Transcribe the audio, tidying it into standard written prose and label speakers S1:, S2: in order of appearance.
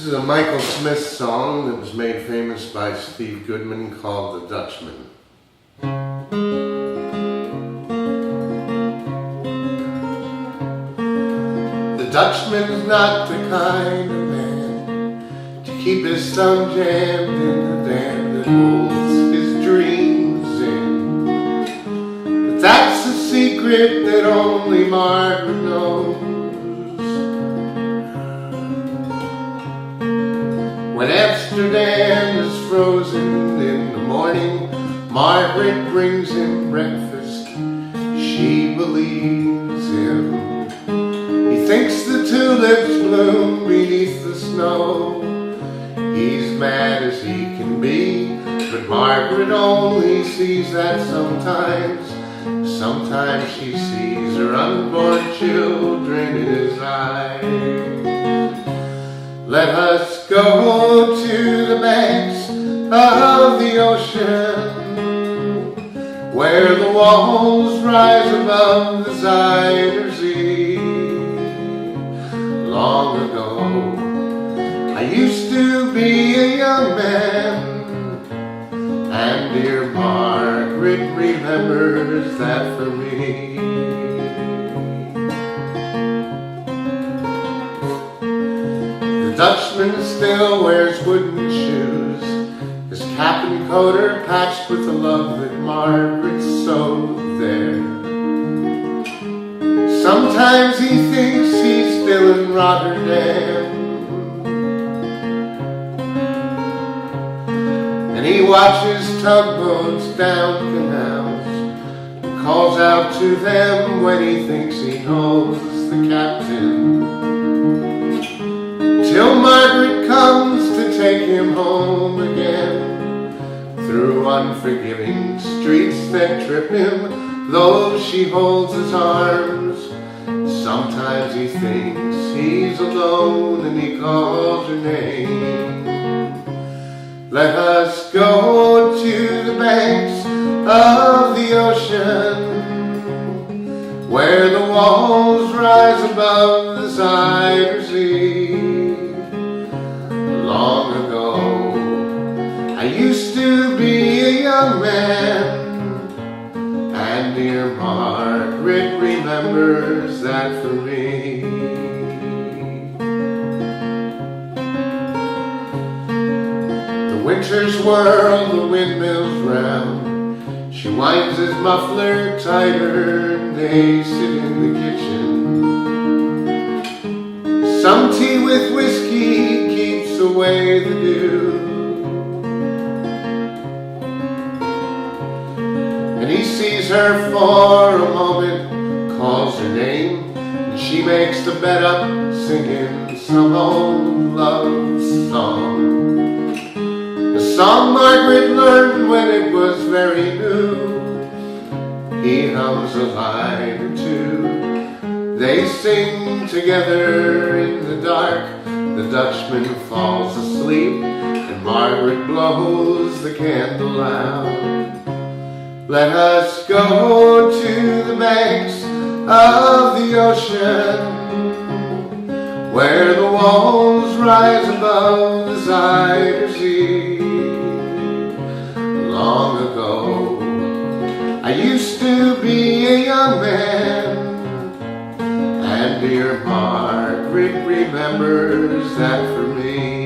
S1: This is a Michael Smith song that was made famous by Steve Goodman called The Dutchman. The Dutchman's not the kind of man to keep his thumb jammed in the dam that holds his dreams in. But that's a secret that only Margaret knows. When Amsterdam is frozen in the morning, Margaret brings him breakfast. She believes him. He thinks the tulips bloom beneath the snow. He's mad as he can be, but Margaret only sees that sometimes. Sometimes she sees her unborn children in his eyes. Let us go to the banks of the ocean, where the walls rise above the Zuyder Zee. Long ago, I used to be a young man, and dear Margaret remembers that for me. The Dutchman still wears wooden shoes, his cap and coat are patched with the love that Margaret sewed there. Sometimes he thinks he's still in Rotterdam, and he watches tugboats down canals and calls out to them when he thinks he knows the captain. Till Margaret comes to take him home again, through unforgiving streets that trip him, though she holds his arms. Sometimes he thinks he's alone and he calls her name. Let us go to the banks of the ocean, where the walls rise above the Zuyder Zee. Long ago, I used to be a young man, and dear Margaret remembers that for me. The winter's whirl, the windmills round, she winds his muffler tighter, and they sit in the kitchen. Some tea with whiskey keeps away the dew, and he sees her for a moment, calls her name, and she makes the bed up singing some old love song. The song Margaret learned when it was very new. He hums a line or two. They sing together in the dark. The Dutchman falls asleep, and Margaret blows the candle out. Let us go to the banks of the ocean, where the walls rise above the Zuyder Zee. Long ago, I used to be a young man, and dear Margaret remembers that for me.